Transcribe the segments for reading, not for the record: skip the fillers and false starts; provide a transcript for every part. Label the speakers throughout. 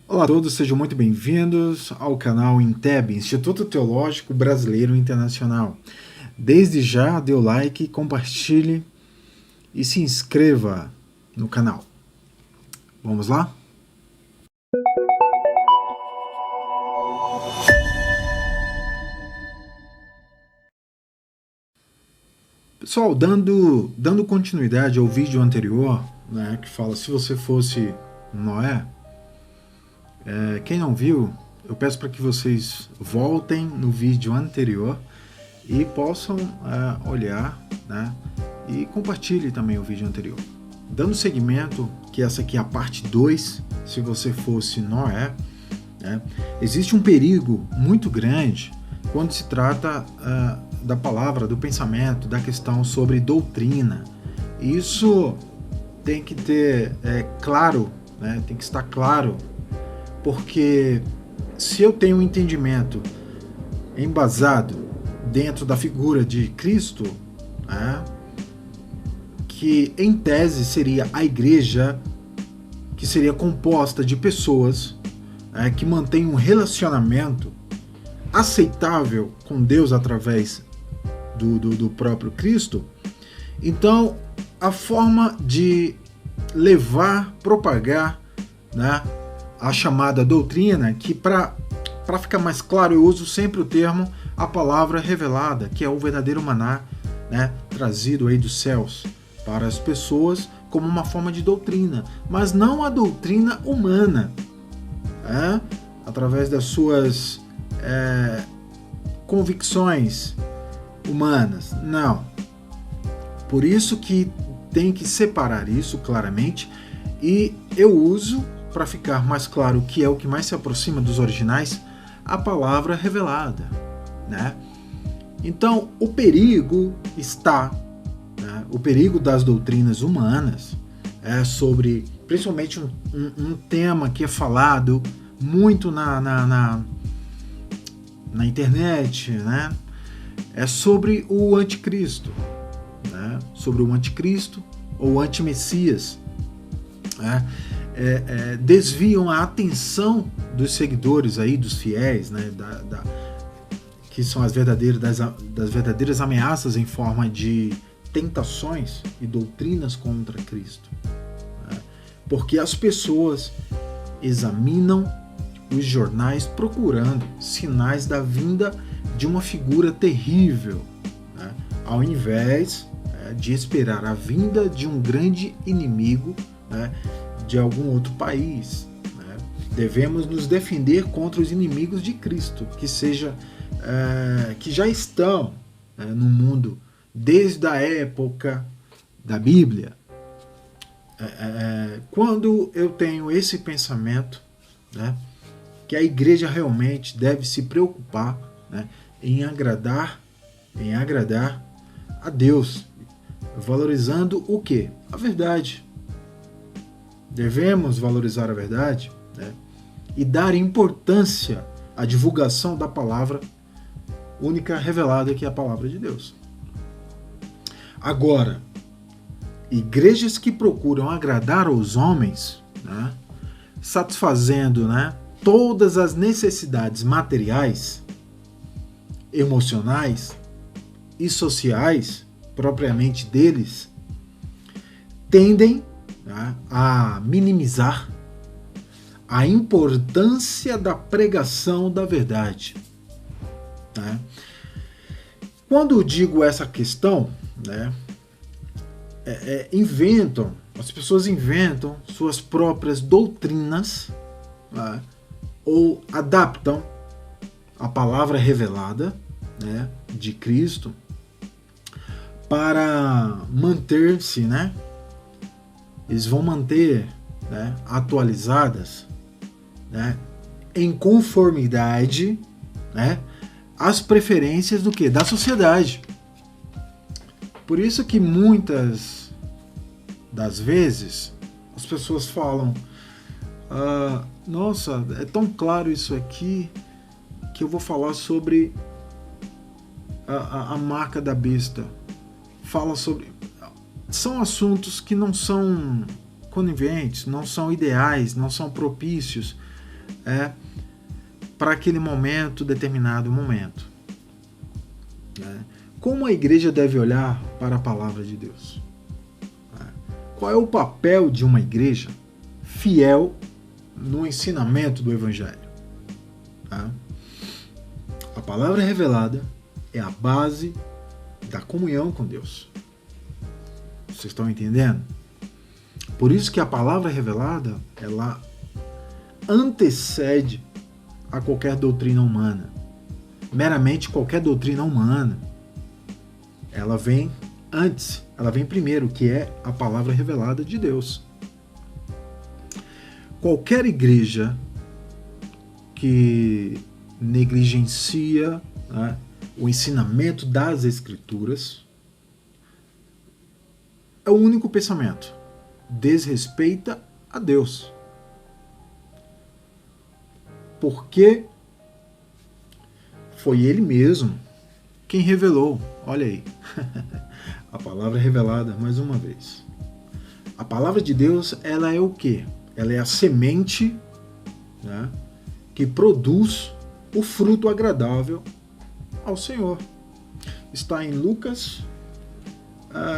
Speaker 1: Olá a todos, sejam muito bem-vindos ao canal INTEB, Instituto Teológico Brasileiro Internacional. Desde já, dê o like, compartilhe e se inscreva no canal. Vamos lá? Pessoal, dando continuidade ao vídeo anterior, né, que fala se você fosse Noé, quem não viu, eu peço para que vocês voltem no vídeo anterior e possam olhar, né, e compartilhe também o vídeo anterior. Dando seguimento, que essa aqui é a parte 2, se você fosse Noé, né, existe um perigo muito grande quando se trata da palavra, do pensamento, da questão sobre doutrina. Isso tem que ter claro, né, tem que estar claro, porque se eu tenho um entendimento embasado dentro da figura de Cristo, né, que em tese seria a igreja, que seria composta de pessoas que mantêm um relacionamento aceitável com Deus através do próprio Cristo, então a forma de levar, propagar, né, a chamada doutrina, que para ficar mais claro eu uso sempre o termo a palavra revelada, que é o verdadeiro maná, né, trazido aí dos céus para as pessoas como uma forma de doutrina, mas não a doutrina humana, através das suas convicções humanas, não. Por isso que tem que separar isso claramente, e eu uso, para ficar mais claro que é o que mais se aproxima dos originais, a palavra revelada, né? Então o perigo está, né, o perigo das doutrinas humanas sobre, principalmente um tema que é falado muito na internet, né? É sobre o anticristo, né? Sobre o anticristo ou antimessias, né? Desviam a atenção dos seguidores aí, dos fiéis, né? Que são das verdadeiras ameaças em forma de tentações e doutrinas contra Cristo, né? Porque as pessoas examinam os jornais procurando sinais da vinda de uma figura terrível, né, ao invés de esperar a vinda de um grande inimigo, né, de algum outro país, né. Devemos nos defender contra os inimigos de Cristo, que já estão no mundo desde a época da Bíblia. Quando eu tenho esse pensamento, né, que a igreja realmente deve se preocupar, né, em agradar a Deus, valorizando o quê? A verdade. Devemos valorizar a verdade, né, e dar importância à divulgação da palavra única revelada, que é a palavra de Deus. Agora, igrejas que procuram agradar aos homens, né, satisfazendo, né, todas as necessidades materiais, emocionais e sociais propriamente deles, tendem, né, a minimizar a importância da pregação da verdade, né? Quando eu digo essa questão, né, as pessoas inventam suas próprias doutrinas, né, ou adaptam a palavra revelada, né, de Cristo para manter-se, né? Eles vão manter, né, atualizadas, né, em conformidade, né, às preferências do que? Da sociedade. Por isso que muitas das vezes as pessoas falam: nossa, é tão claro isso aqui que eu vou falar sobre a marca da besta. Fala sobre... São assuntos que não são coniventes, não são ideais, não são propícios para aquele momento, determinado momento. Como a igreja deve olhar para a palavra de Deus? Qual é o papel de uma igreja fiel no ensinamento do Evangelho? A palavra revelada é a base da comunhão com Deus. Vocês estão entendendo? Por isso que a palavra revelada, ela antecede a qualquer doutrina humana. Meramente qualquer doutrina humana, ela vem antes, ela vem primeiro, que é a palavra revelada de Deus. Qualquer igreja que negligencia o ensinamento das Escrituras é o único pensamento: desrespeita a Deus. Porque foi Ele mesmo quem revelou. Olha aí, a palavra revelada mais uma vez. A palavra de Deus, ela é o quê? Ela é a semente, que produz o fruto agradável ao Senhor. Está em Lucas,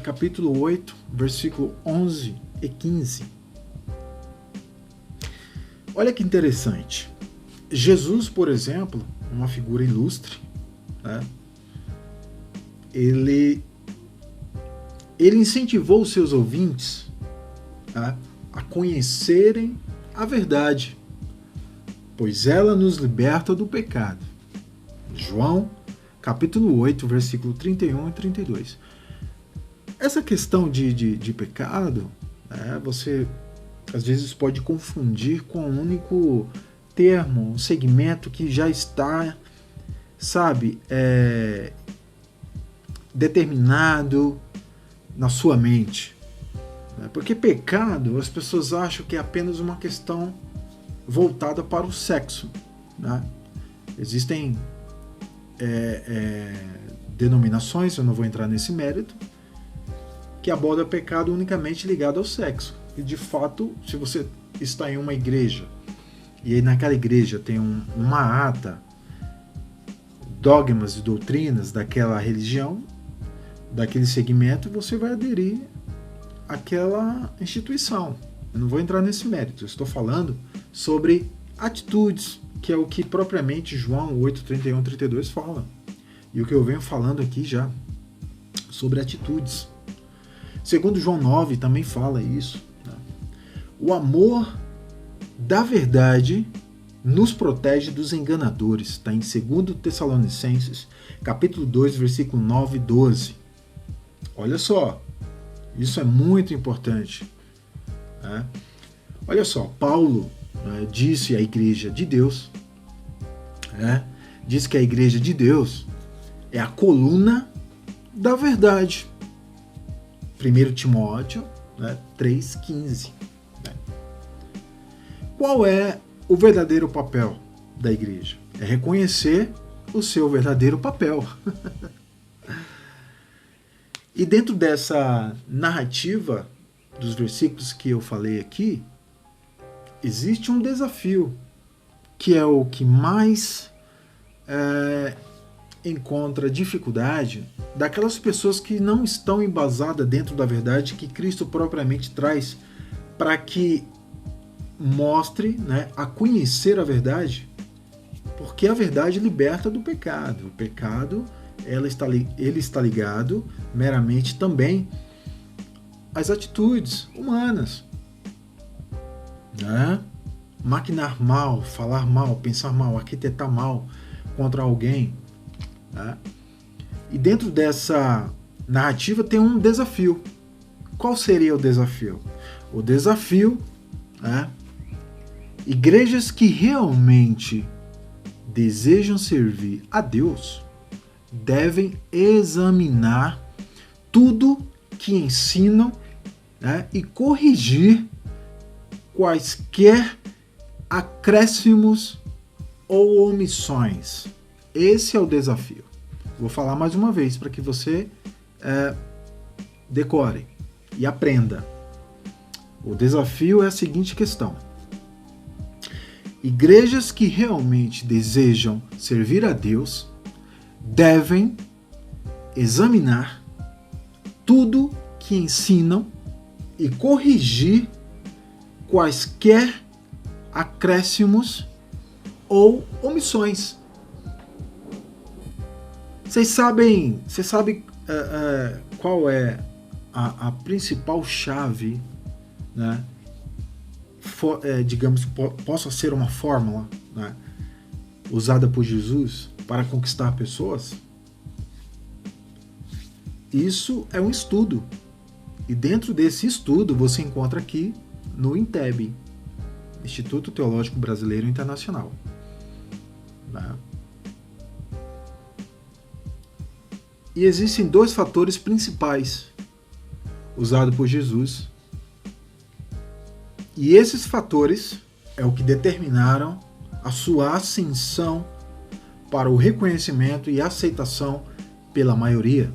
Speaker 1: capítulo 8, versículo 11 e 15. Olha que interessante. Jesus, por exemplo, uma figura ilustre, ele incentivou os seus ouvintes a conhecerem a verdade, pois ela nos liberta do pecado. João, capítulo 8, versículo 31 e 32. Essa questão de pecado, você às vezes pode confundir com um único termo, um segmento que já está, determinado na sua mente. Porque pecado, as pessoas acham que é apenas uma questão voltada para o sexo. Existem denominações, eu não vou entrar nesse mérito, que abordam pecado unicamente ligado ao sexo. E de fato, se você está em uma igreja e aí naquela igreja tem uma ata, dogmas e doutrinas daquela religião, daquele segmento, você vai aderir àquela instituição. Eu não vou entrar nesse mérito, eu estou falando sobre atitudes, que é o que propriamente João 8, 31, 32 fala. E o que eu venho falando aqui já, sobre atitudes. Segundo João 9 também fala isso. O amor da verdade nos protege dos enganadores. Está em 2 Tessalonicenses, capítulo 2, versículo 9 e 12. Olha só, isso é muito importante. Olha só, Paulo disse à igreja de Deus, diz que a igreja de Deus é a coluna da verdade. 1 Timóteo 3,15. Qual é o verdadeiro papel da igreja? É reconhecer o seu verdadeiro papel. E dentro dessa narrativa dos versículos que eu falei aqui, existe um desafio, que é o que mais encontra dificuldade daquelas pessoas que não estão embasadas dentro da verdade que Cristo propriamente traz para que mostre, a conhecer a verdade, porque a verdade liberta do pecado. O pecado, ele está ligado meramente também às atitudes humanas. Maquinar mal, falar mal, pensar mal, arquitetar mal contra alguém. E dentro dessa narrativa tem um desafio. Qual seria o desafio? O desafio igrejas que realmente desejam servir a Deus devem examinar tudo que ensinam e corrigir quaisquer acréscimos ou omissões. Esse é o desafio. Vou falar mais uma vez para que você decore e aprenda. O desafio é a seguinte questão: Igrejas que realmente desejam servir a Deus devem examinar tudo que ensinam e corrigir quaisquer acréscimos ou omissões. Vocês sabem qual é a principal chave, né? Digamos que possa ser uma fórmula, né, usada por Jesus para conquistar pessoas? Isso é um estudo. E dentro desse estudo você encontra aqui no INTEB, Instituto Teológico Brasileiro Internacional. Né? E existem dois fatores principais usados por Jesus. E esses fatores é o que determinaram a sua ascensão para o reconhecimento e aceitação pela maioria.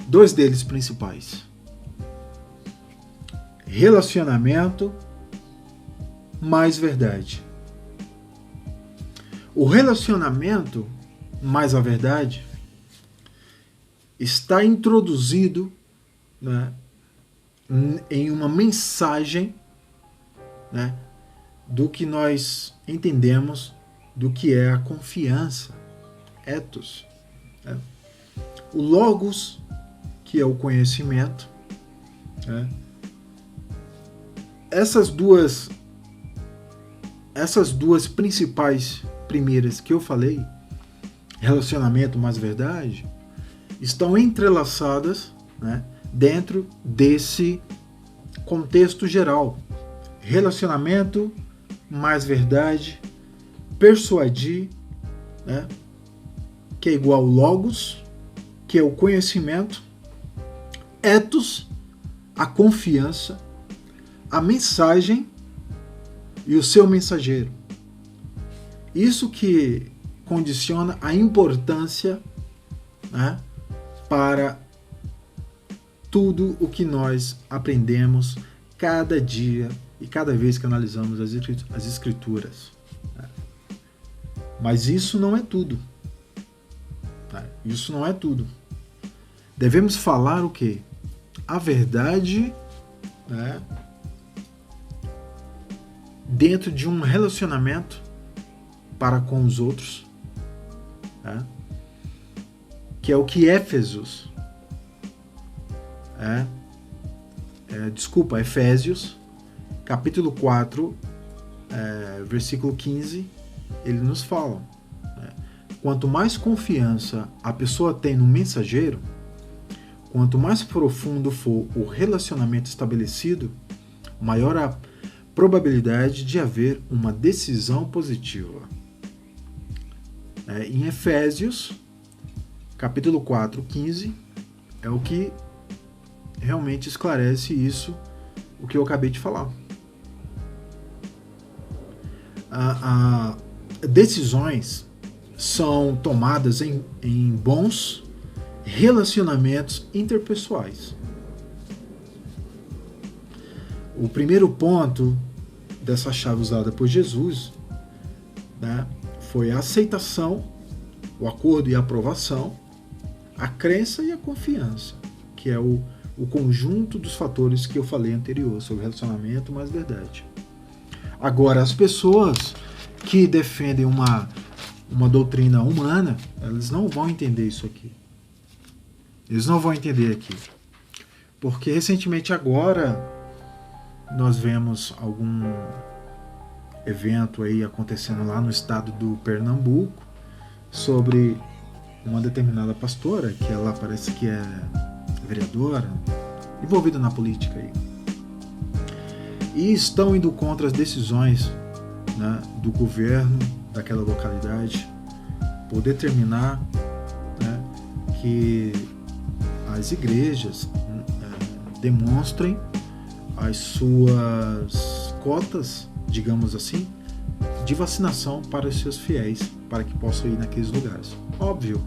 Speaker 1: Dois deles principais: relacionamento mais verdade. O relacionamento mais a verdade está introduzido, né, em uma mensagem, né, do que nós entendemos do que é a confiança, ethos. Né? O logos, que é o conhecimento. Né? Essas duas principais primeiras que eu falei, relacionamento mais verdade, estão entrelaçadas, né, dentro desse contexto geral. Relacionamento mais verdade, persuadir, né, que é igual ao logos, que é o conhecimento, ethos, a confiança, a mensagem e o seu mensageiro. Isso que condiciona a importância, né, para tudo o que nós aprendemos cada dia e cada vez que analisamos as Escrituras. Né? Mas isso não é tudo. Né? Isso não é tudo. Devemos falar o quê? A verdade, né, dentro de um relacionamento para com os outros, né, que é o que Efésios, Efésios, capítulo 4, versículo 15, ele nos fala, né, quanto mais confiança a pessoa tem no mensageiro, quanto mais profundo for o relacionamento estabelecido, maior a probabilidade de haver uma decisão positiva. Em Efésios, capítulo 4, 15, é o que realmente esclarece isso, o que eu acabei de falar. Decisões são tomadas em bons relacionamentos interpessoais. O primeiro ponto dessa chave usada por Jesus, né, foi a aceitação, o acordo e a aprovação, a crença e a confiança, que é o conjunto dos fatores que eu falei anterior sobre relacionamento mais verdade. Agora, as pessoas que defendem uma doutrina humana, elas não vão entender isso aqui. Eles não vão entender aqui. Porque recentemente agora nós vemos algum evento aí acontecendo lá no estado do Pernambuco sobre uma determinada pastora, que ela parece que é vereadora, envolvida na política aí. E estão indo contra as decisões, né, do governo daquela localidade por determinar, né, que as igrejas demonstrem as suas cotas, digamos assim, de vacinação para os seus fiéis, para que possam ir naqueles lugares. Óbvio,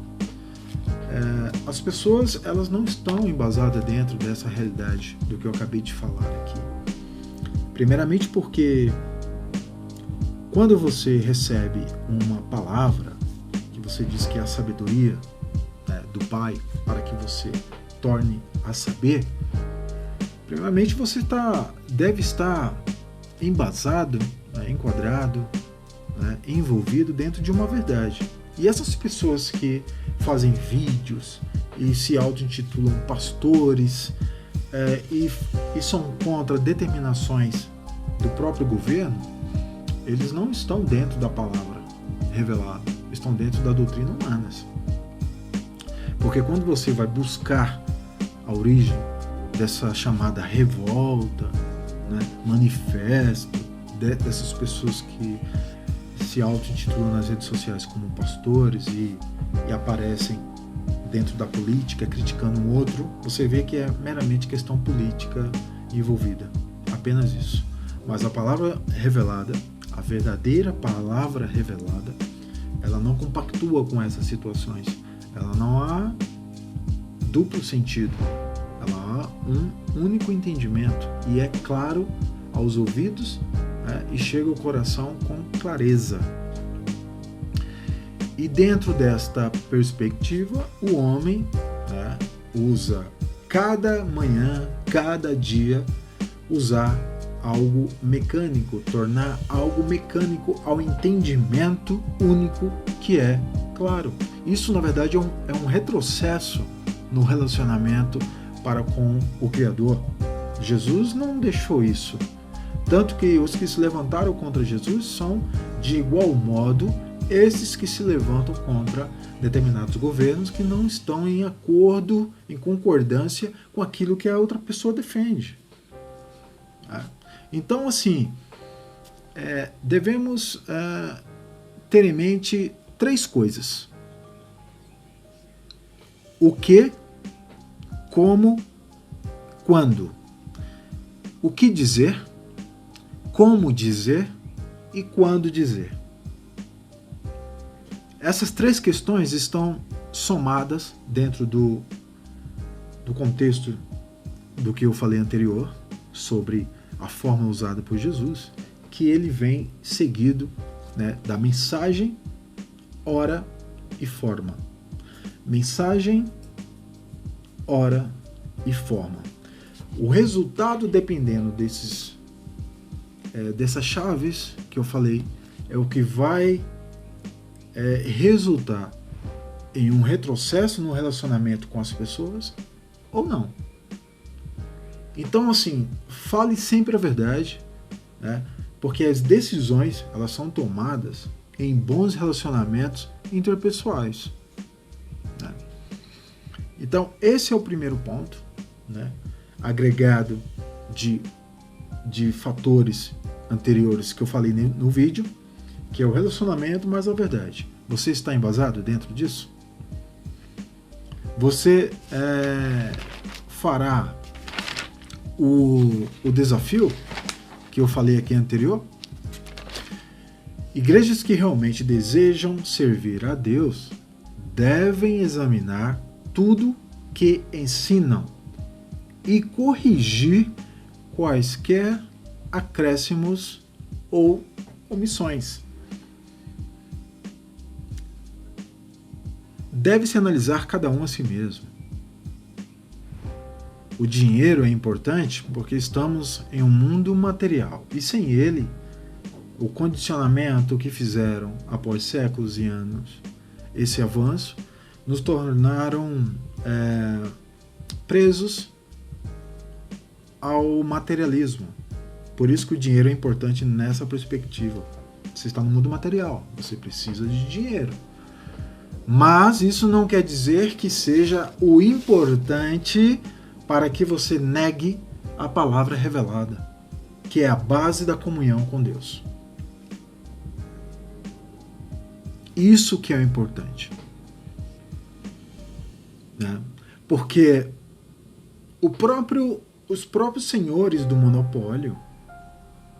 Speaker 1: as pessoas, elas não estão embasadas dentro dessa realidade do que eu acabei de falar aqui. Primeiramente porque quando você recebe uma palavra, que você diz que é a sabedoria, né, do Pai, para que você torne a saber, primeiramente você deve estar embasado, né, enquadrado, né, envolvido dentro de uma verdade. E essas pessoas que fazem vídeos e se auto-intitulam pastores e são contra determinações do próprio governo, eles não estão dentro da palavra revelada, estão dentro da doutrina humana. Porque quando você vai buscar a origem dessa chamada revolta, né, manifesto dessas pessoas que se auto-intitulam nas redes sociais como pastores e aparecem dentro da política criticando um outro, você vê que é meramente questão política envolvida, apenas isso. Mas a palavra revelada, a verdadeira palavra revelada, ela não compactua com essas situações, ela não há duplo sentido, ela há um único entendimento e é claro aos ouvidos, né, e chega ao coração com clareza. E dentro desta perspectiva, o homem, né, usa cada manhã, cada dia, usar algo mecânico, tornar algo mecânico ao entendimento único que é claro. Isso, na verdade, é um retrocesso no relacionamento para com o Criador. Jesus não deixou isso. Tanto que os que se levantaram contra Jesus são, de igual modo, esses que se levantam contra determinados governos que não estão em acordo, em concordância com aquilo que a outra pessoa defende. Então, assim, devemos ter em mente 3 coisas: o que, como, quando. O que dizer, como dizer e quando dizer. Essas 3 questões estão somadas dentro do contexto do que eu falei anterior, sobre a forma usada por Jesus, que ele vem seguido, né, da mensagem, hora e forma. Mensagem, hora e forma. O resultado, dependendo dessas chaves que eu falei, é o que vai resultar em um retrocesso no relacionamento com as pessoas ou não. Então, assim, fale sempre a verdade, né? Porque as decisões, elas são tomadas em bons relacionamentos interpessoais, né? Então, esse é o primeiro ponto, né? Agregado de fatores anteriores que eu falei no vídeo, que é o relacionamento mais a verdade. Você está embasado dentro disso? Você fará o desafio que eu falei aqui anterior? Igrejas que realmente desejam servir a Deus devem examinar tudo que ensinam e corrigir quaisquer acréscimos ou omissões. Deve-se analisar cada um a si mesmo. O dinheiro é importante porque estamos em um mundo material e sem ele, o condicionamento que fizeram após séculos e anos esse avanço nos tornaram presos ao materialismo. Por isso que o dinheiro é importante nessa perspectiva. Você está no mundo material, você precisa de dinheiro. Mas isso não quer dizer que seja o importante para que você negue a palavra revelada, que é a base da comunhão com Deus. Isso que é o importante, né? Porque os próprios senhores do monopólio,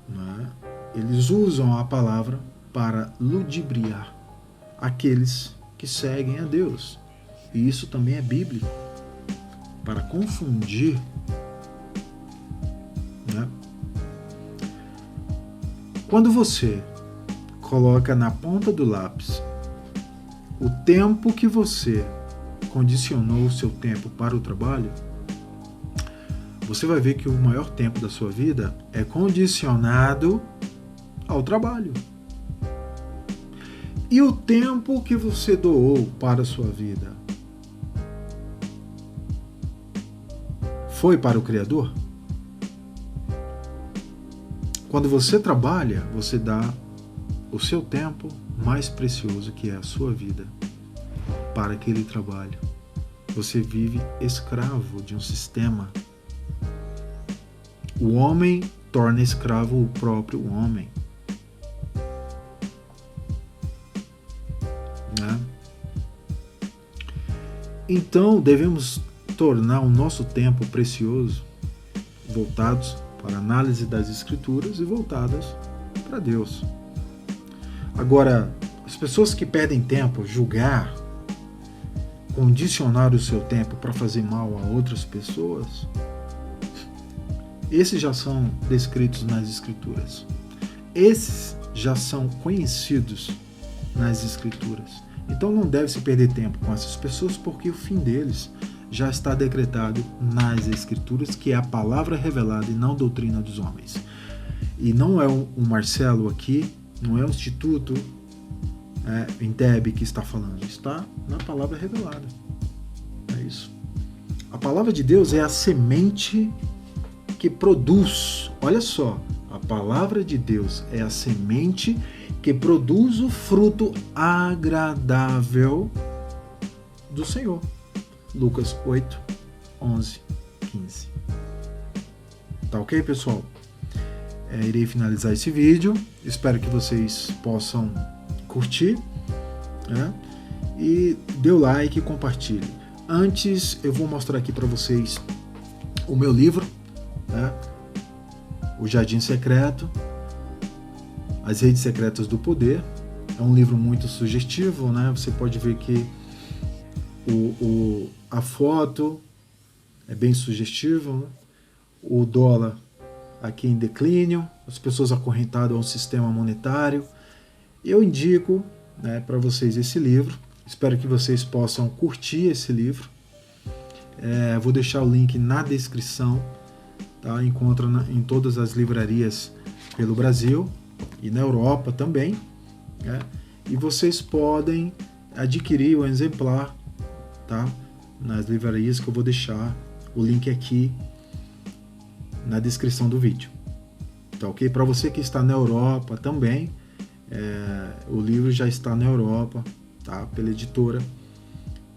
Speaker 1: né, eles usam a palavra para ludibriar aqueles que seguem a Deus. E isso também é bíblico, para confundir, né? Quando você coloca na ponta do lápis o tempo que você condicionou o seu tempo para o trabalho, você vai ver que o maior tempo da sua vida é condicionado ao trabalho. E o tempo que você doou para a sua vida foi para o Criador? Quando você trabalha, você dá o seu tempo mais precioso, que é a sua vida, para aquele trabalho. Você vive escravo de um sistema. O homem torna escravo o próprio homem. Né? Então, devemos tornar o nosso tempo precioso voltados para a análise das Escrituras e voltadas para Deus. Agora, as pessoas que perdem tempo, julgar, condicionar o seu tempo para fazer mal a outras pessoas, esses já são descritos nas Escrituras. Esses já são conhecidos nas Escrituras. Então não deve se perder tempo com essas pessoas, porque o fim deles já está decretado nas Escrituras, que é a palavra revelada e não doutrina dos homens. E não é o Marcelo aqui, não é o Instituto Indeb que está falando, está na palavra revelada. É isso. A palavra de Deus é a semente que produz, olha só, a palavra de Deus é a semente que produz o fruto agradável do Senhor. Lucas 8, 11, 15. Tá ok, pessoal? Irei finalizar esse vídeo. Espero que vocês possam curtir, né? E dê o like e compartilhe. Antes, eu vou mostrar aqui para vocês o meu livro, né? O Jardim Secreto, As Redes Secretas do Poder. É um livro muito sugestivo, né? Você pode ver que a foto é bem sugestiva, né? O dólar aqui em declínio, as pessoas acorrentadas ao sistema monetário. Eu indico, né, para vocês esse livro. Espero que vocês possam curtir esse livro. Vou deixar o link na descrição. Tá? Encontra em todas as livrarias pelo Brasil e na Europa também. Né? E vocês podem adquirir o exemplar, tá? Nas livrarias, que eu vou deixar o link aqui na descrição do vídeo. Tá ok? Para você que está na Europa também, o livro já está na Europa, tá? Pela editora,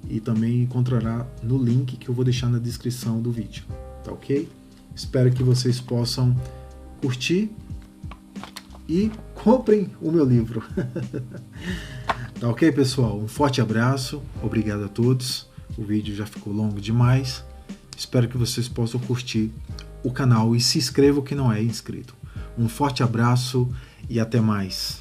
Speaker 1: e também encontrará no link que eu vou deixar na descrição do vídeo. Tá ok? Espero que vocês possam curtir e comprem o meu livro. Tá ok, pessoal? Um forte abraço, obrigado a todos. O vídeo já ficou longo demais. Espero que vocês possam curtir o canal e se inscrevam que não é inscrito. Um forte abraço e até mais.